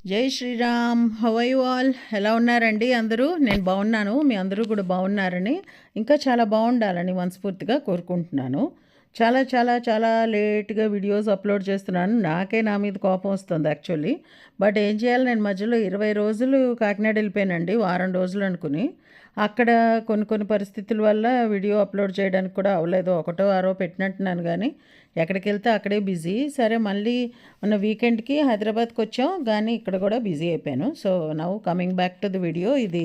జై Sriram. How are you all? ఎలా ఉన్నారండి అందరూ? నేను బాగున్నాను. మీ అందరూ కూడా బాగున్నారని, ఇంకా చాలా బాగుండాలని మనస్ఫూర్తిగా కోరుకుంటున్నాను. చాలా చాలా చాలా లేట్గా వీడియోస్ అప్లోడ్ చేస్తున్నాను. నాకే నా మీద కోపం వస్తుంది యాక్చువల్లీ. బట్ ఏం చేయాలి, నేను మధ్యలో 20 రోజులు కాకినాడ వెళ్ళిపోయానండి, వారం రోజులు అనుకుని. అక్కడ కొన్ని పరిస్థితుల వల్ల వీడియో అప్లోడ్ చేయడానికి కూడా అవ్వలేదు. ఒకటో ఆరో పెట్టినట్టున్నాను, కానీ ఎక్కడికి వెళ్తే అక్కడే బిజీ. సరే, మళ్ళీ మొన్న వీకెండ్కి హైదరాబాద్కి వచ్చాం, కానీ ఇక్కడ కూడా బిజీ అయిపోయాను. So now coming back to the video. ఇది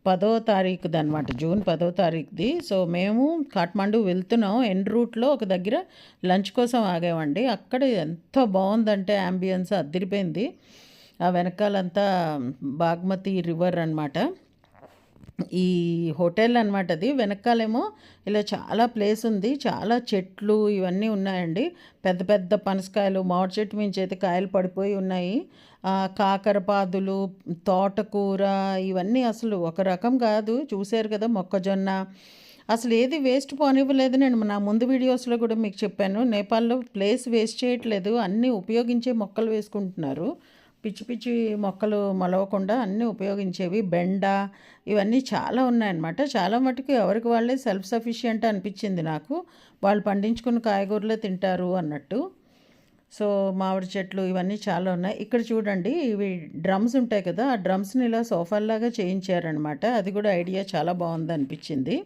10వ తారీఖుది అనమాట, జూన్ 10వ తారీఖుది. సో మేము కాఠ్మండు వెళ్తున్నాం. ఎన్ రూట్లో ఒక దగ్గర లంచ్ కోసం ఆగామండి. అక్కడ ఎంత బాగుందంటే యాంబియన్స్ అదిరిపోయింది. ఆ వెనకాలంతా బాగ్మతి రివర్ అనమాట, ఈ హోటల్ అనమాట. అది వెనకాలేమో ఇలా చాలా ప్లేస్ ఉంది, చాలా చెట్లు ఇవన్నీ ఉన్నాయండి. పెద్ద పెద్ద పనసకాయలు, మామిడి చెట్టు మించి అయితే కాయలు పడిపోయి ఉన్నాయి. కాకరపాదులు, తోటకూర, ఇవన్నీ అసలు ఒక రకం కాదు. చూశారు కదా, మొక్కజొన్న, అసలు ఏది వేస్ట్ పోనివ్వలేదు. నేను నా ముందు వీడియోస్లో కూడా మీకు చెప్పాను, నేపాల్లో ప్లేస్ వేస్ట్ చేయట్లేదు, అన్నీ ఉపయోగించే మొక్కలు వేసుకుంటున్నారు. పిచ్చి పిచ్చి మొక్కలు మొలవకుండా అన్నీ ఉపయోగించేవి. బెండ, ఇవన్నీ చాలా ఉన్నాయన్నమాట. చాలా మటుకు ఎవరికి వాళ్ళే సెల్ఫ్ సఫిషియెంట్ అనిపించింది నాకు. వాళ్ళు పండించుకున్న కాయగూరలే తింటారు అన్నట్టు. సో మామిడి చెట్లు ఇవన్నీ చాలా ఉన్నాయి. ఇక్కడ చూడండి, ఇవి డ్రమ్స్ ఉంటాయి కదా, ఆ డ్రమ్స్ని ఇలా సోఫాల్లాగా చేయించారనమాట. అది కూడా ఐడియా చాలా బాగుంది అనిపించింది.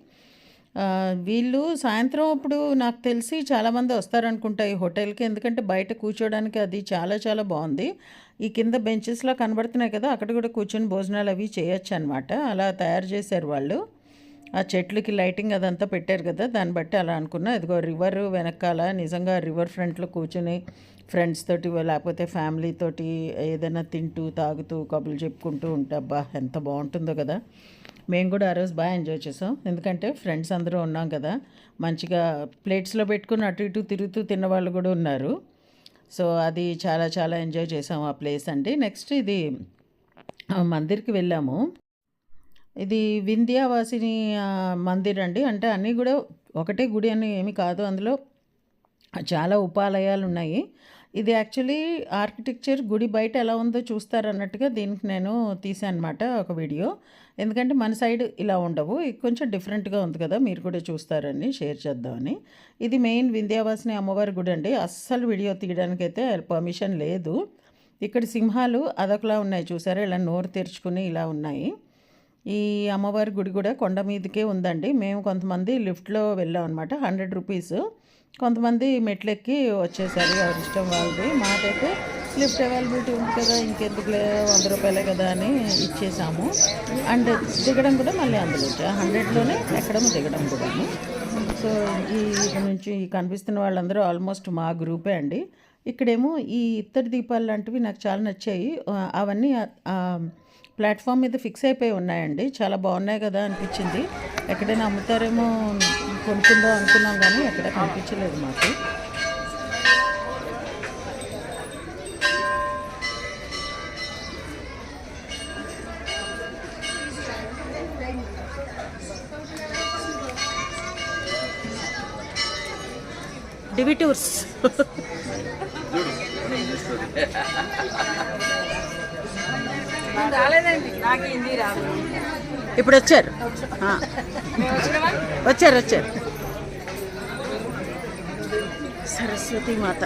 వీళ్ళు సాయంత్రం అప్పుడు నాకు తెలిసి చాలామంది వస్తారనుకుంటా ఈ హోటల్కి, ఎందుకంటే బయట కూర్చోడానికి అది చాలా చాలా బాగుంది. ఈ కింద బెంచెస్లో కనబడుతున్నాయి కదా, అక్కడ కూడా కూర్చొని భోజనాలు అవి చేయొచ్చు అనమాట. అలా తయారు చేశారు వాళ్ళు. ఆ చెట్లకి లైటింగ్ అదంతా పెట్టారు కదా, దాన్ని బట్టి అలా అనుకున్నా. ఇదిగో రివర్ వెనకాల, నిజంగా రివర్ ఫ్రంట్లో కూర్చొని ఫ్రెండ్స్ తోటి లేకపోతే ఫ్యామిలీ తోటి ఏదైనా తింటూ తాగుతూ కబుర్లు చెప్పుకుంటూ ఉంటే అబ్బా ఎంత బాగుంటుందో కదా. మేము కూడా ఆ రోజు బాగా ఎంజాయ్ చేసాం, ఎందుకంటే ఫ్రెండ్స్ అందరూ ఉన్నాం కదా. మంచిగా ప్లేట్స్లో పెట్టుకుని అటు ఇటు తిరుగుతూ తిన్నవాళ్ళు కూడా ఉన్నారు. సో అది చాలా చాలా ఎంజాయ్ చేసాం ఆ ప్లేస్ అండి. నెక్స్ట్ ఇది మందిర్కి వెళ్ళాము. ఇది వింధ్యావాసిని మందిర్ అండి. అంటే అన్నీ కూడా ఒకటే గుడి అని ఏమి కాదు, అందులో చాలా ఉపాలయాలు ఉన్నాయి. ఇది యాక్చువల్లీ ఆర్కిటెక్చర్ గుడి బయట ఎలా ఉందో చూస్తారన్నట్టుగా దీనికి నేను తీసాను అనమాట ఒక వీడియో. ఎందుకంటే మన సైడ్ ఇలా ఉండవు, ఇది కొంచెం డిఫరెంట్గా ఉంది కదా, మీరు కూడా చూస్తారని షేర్ చేద్దామని. ఇది మెయిన్ వింధ్యావాసిని అమ్మవారి గుడి అండి. అస్సలు వీడియో తీయడానికైతే పర్మిషన్ లేదు. ఇక్కడ సింహాలు అదొకలా ఉన్నాయి, చూసారా, ఇలా నోరు తెరుచుకుని ఇలా ఉన్నాయి. ఈ అమ్మవారి గుడి కూడా కొండ మీదకే ఉందండి. మేము కొంతమంది లిఫ్ట్లో వెళ్ళాం అనమాట, 100 రూపీస్. కొంతమంది మెట్లెక్కి వచ్చేసారు, ఎవరి ఇష్టం వాళ్ళది. మాకైతే లిఫ్ట్ అవైలబిలిటీ ఉంది కదా, ఇంకెందుకులే 100 రూపాయలే కదా అని ఇచ్చేసాము. అండ్ దిగడం కూడా మళ్ళీ అందులో 100లోనే ఎక్కడం దిగడం కూడా. సో ఈ నుంచి కనిపిస్తున్న వాళ్ళందరూ ఆల్మోస్ట్ మా గ్రూపే అండి. ఇక్కడేమో ఈ ఇత్తడి దీపాలు లాంటివి నాకు చాలా నచ్చాయి. అవన్నీ ప్లాట్ఫామ్ మీద ఫిక్స్ అయిపోయి ఉన్నాయండి, చాలా బాగున్నాయి కదా అనిపించింది. ఎక్కడైనా అమ్ముతారేమో కొనుక్కుందో అనుకున్నాం, కానీ ఎక్కడ కనిపించలేదు మాకు. డివి టూర్స్ ఇప్పుడు వచ్చారు వచ్చారు వచ్చారు సరస్వతి మాత.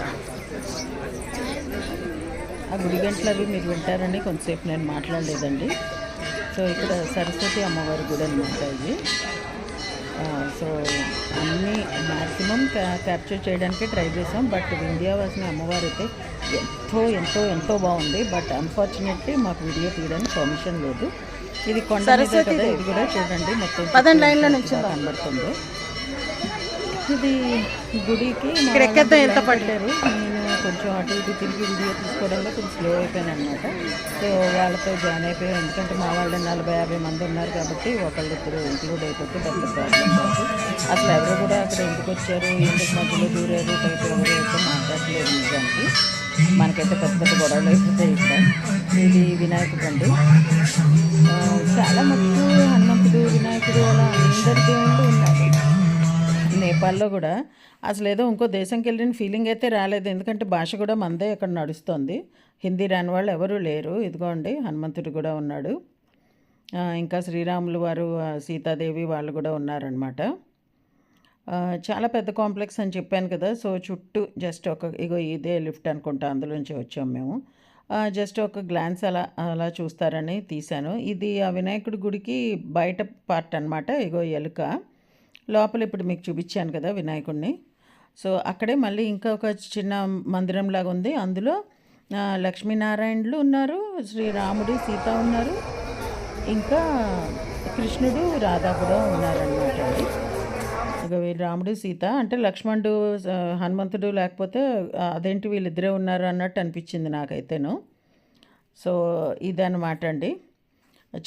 ఆ గుడి గంటలు అవి మీరు వింటారని కొంతసేపు నేను మాట్లాడలేదండి. సో ఇక్కడ సరస్వతి అమ్మవారి గుడి అనమాట ఇది. సో అన్నీ మ్యాక్సిమం క్యాప్చర్ చేయడానికి ట్రై చేసాం. బట్ వింధ్యావాసిని అమ్మవారు అయితే ఎంతో ఎంతో ఎంతో బాగుంది. బట్ అన్ఫార్చునేట్లీ మాకు వీడియో తీయడానికి పర్మిషన్ లేదు. ఇది కొండ మీద కదా, ఇది కూడా చూడండి మొత్తం 10 లైన్ల నుంచి కనబడుతుంది. ఇది గుడికి ఎంత పడ్డారు. నేను కొంచెం అటు ఇటు తిరిగి వీడియో తీసుకోవడంలో కొంచెం స్లో అయిపోయాను అనమాట. సో వాళ్ళతో జాయిన్ అయిపోయాం, ఎందుకంటే మా వాళ్ళు 40-50 మంది ఉన్నారు కాబట్టి ఒకళ్ళిద్దరు ఇంక్లూడ్ అయిపోతే పెద్ద ప్రాబ్లం కాదు. అసలు ఎవరు కూడా అక్కడ ఎందుకు వచ్చారు, ఎందుకు మధ్యలో దూరారు, బయట ఎవరు అయితే మాట్లాడలేదు. నిజానికి మనకైతే పెద్ద పెద్ద గొడవలు అయిపోతాయి ఇక్కడ. ఇది వినాయకుడు అండి. చాలా మటుకు హనుమంతుడు, వినాయకుడు అలా అందరి దేవుళ్ళు ఉన్నారు. నేపాల్‌లో గూడా అసలేదో ఇంకో దేశంకెళ్ళిన ఫీలింగ్ అయితే రాలేదు. ఎందుకంటే భాష కూడా మనదే అక్కడ నడుస్తోంది. హిందీ రాని వాళ్ళు ఎవరూ లేరు. ఇదిగోండి హనుమంతుడు కూడా ఉన్నాడు. ఇంకా శ్రీరాములు వారు, సీతాదేవి వాళ్ళు కూడా ఉన్నారనమాట. చాలా పెద్ద కాంప్లెక్స్ అని చెప్పాను కదా! సో, చుట్టూ జస్ట్ ఇగో ఇదే లిఫ్ట్ అనుకుంటా అందులోంచి వచ్చాము మేము. జస్ట్ ఒక గ్లాన్స్ అలా అలా చూస్తారని తీశాను. ఇది ఆ వినాయకుడి గుడికి బయట పార్ట్ అనమాట. ఇగో ఎలుక. లోపల ఇప్పుడు మీకు చూపించాను కదా వినాయకుడిని. సో, అక్కడే మళ్ళీ ఇంకా ఒక చిన్న మందిరంలాగా ఉంది. అందులో లక్ష్మీనారాయణులు ఉన్నారు, శ్రీరాముడు, సీత ఉన్నారు, ఇంకా కృష్ణుడు, రాధ కూడా ఉన్నారనమాట అండి. ఇక వీళ్ళు రాముడు, సీత అంటే లక్ష్మణుడు, హనుమంతుడు లేకపోతే అదేంటి వీళ్ళిద్దరే ఉన్నారు అన్నట్టు అనిపించింది నాకైతేను. సో, ఇదనమాట అండి.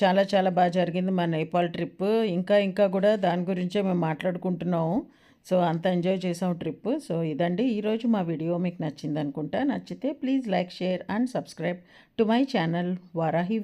చాలా చాలా బాగా జరిగింది మా నేపాల్ ట్రిప్. ఇంకా ఇంకా కూడా దాని గురించే మేము మాట్లాడుకుంటున్నాము. సో, అంత ఎంజాయ్ చేసాం ట్రిప్. సో, ఇదండి ఈరోజు మా వీడియో మీకు నచ్చిందనుకుంటా. నచ్చితే please like, share and subscribe to my channel Varahi